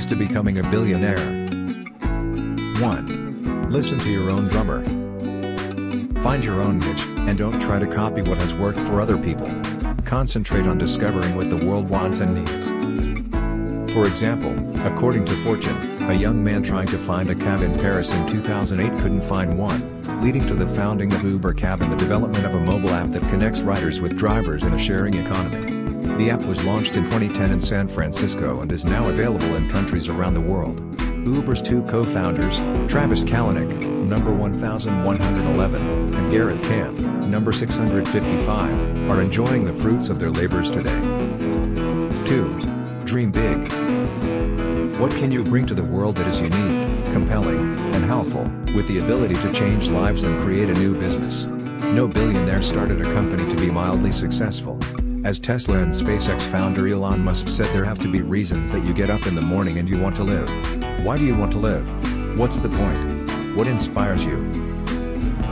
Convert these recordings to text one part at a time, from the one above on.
Keys to becoming a billionaire. 1. Listen to your own drummer. Find your own niche, and don't try to copy what has worked for other people. Concentrate on discovering what the world wants and needs. For example, according to Fortune, a young man trying to find a cab in Paris in 2008 couldn't find one, leading to the founding of Uber Cab and the development of a mobile app that connects riders with drivers in a sharing economy. The app was launched in 2010 in San Francisco and is now available in countries around the world. Uber's two co-founders, Travis Kalanick, number 1111, and Garrett Camp, number 655, are enjoying the fruits of their labors today. 2. Dream big. What can you bring to the world that is unique, compelling, and helpful, with the ability to change lives and create a new business? No billionaire started a company to be mildly successful. As Tesla and SpaceX founder Elon Musk said, there have to be reasons that you get up in the morning and you want to live. Why do you want to live? What's the point? What inspires you?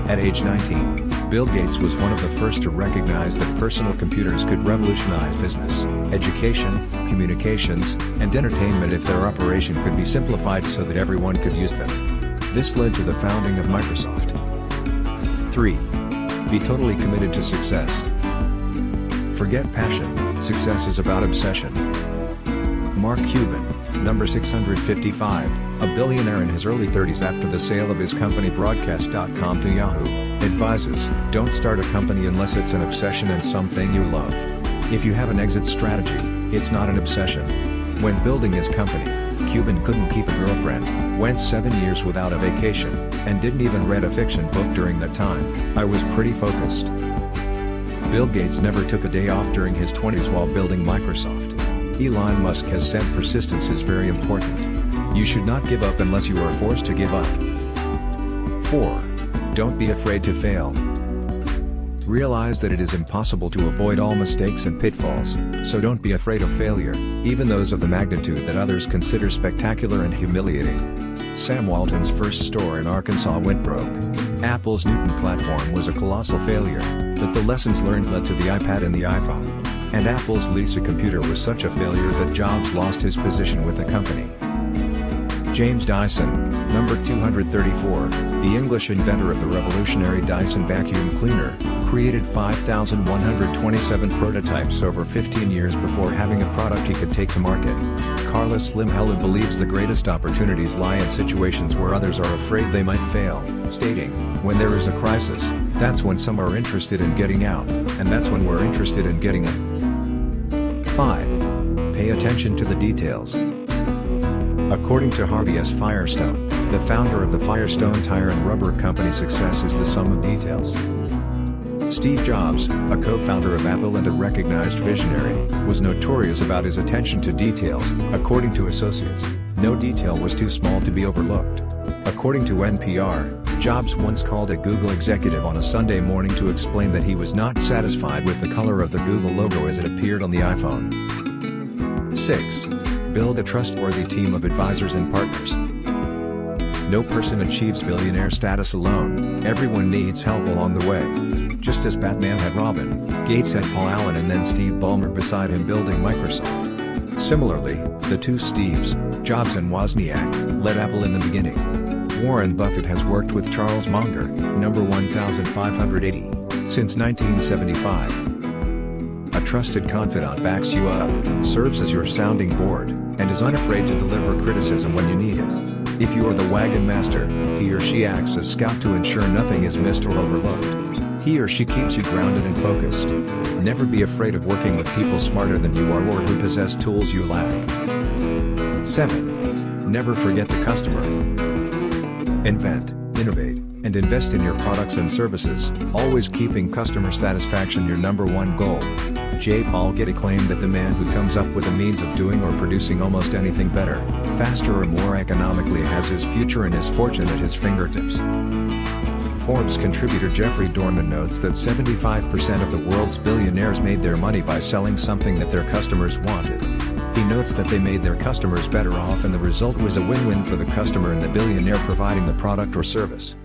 At age 19, Bill Gates was one of the first to recognize that personal computers could revolutionize business, education, communications, and entertainment if their operation could be simplified so that everyone could use them. This led to the founding of Microsoft. 3. Be totally committed to success. Forget passion, success is about obsession. Mark Cuban, number 655, a billionaire in his early 30s after the sale of his company Broadcast.com to Yahoo, advises, don't start a company unless it's an obsession and something you love. If you have an exit strategy, it's not an obsession. When building his company, Cuban couldn't keep a girlfriend, went 7 years without a vacation, and didn't even read a fiction book during that time. I was pretty focused. Bill Gates never took a day off during his 20s while building Microsoft. Elon Musk has said persistence is very important. You should not give up unless you are forced to give up. 4. Don't be afraid to fail. Realize that it is impossible to avoid all mistakes and pitfalls, so don't be afraid of failure, even those of the magnitude that others consider spectacular and humiliating. Sam Walton's first store in Arkansas went broke. Apple's Newton platform was a colossal failure, but the lessons learned led to the iPad and the iPhone. And Apple's Lisa computer was such a failure that Jobs lost his position with the company. James Dyson, number 234, the English inventor of the revolutionary Dyson vacuum cleaner, created 5,127 prototypes over 15 years before having a product he could take to market. Carla Slim Heller believes the greatest opportunities lie in situations where others are afraid they might fail, stating, when there is a crisis, that's when some are interested in getting out, and that's when we're interested in getting in. 5. Pay attention to the details. According to Harvey S. Firestone, the founder of the Firestone Tire and Rubber Company, success is the sum of details. Steve Jobs, a co-founder of Apple and a recognized visionary, was notorious about his attention to details. According to associates, no detail was too small to be overlooked. According to NPR, Jobs once called a Google executive on a Sunday morning to explain that he was not satisfied with the color of the Google logo as it appeared on the iPhone. 6. Build a trustworthy team of advisors and partners. No person achieves billionaire status alone, everyone needs help along the way. Just as Batman had Robin, Gates had Paul Allen and then Steve Ballmer beside him building Microsoft. Similarly, the two Steves, Jobs and Wozniak, led Apple in the beginning. Warren Buffett has worked with Charles Munger, number 1580, since 1975. A trusted confidant backs you up, serves as your sounding board, and is unafraid to deliver criticism when you need it. If you are the wagon master, he or she acts as scout to ensure nothing is missed or overlooked. He or she keeps you grounded and focused. Never be afraid of working with people smarter than you are or who possess tools you lack. 7. Never forget the customer. Invent, innovate, and invest in your products and services, always keeping customer satisfaction your number one goal. J. Paul Getty claimed that the man who comes up with a means of doing or producing almost anything better, faster or more economically has his future and his fortune at his fingertips. Forbes contributor Jeffrey Dorman notes that 75% of the world's billionaires made their money by selling something that their customers wanted. He notes that they made their customers better off and the result was a win-win for the customer and the billionaire providing the product or service.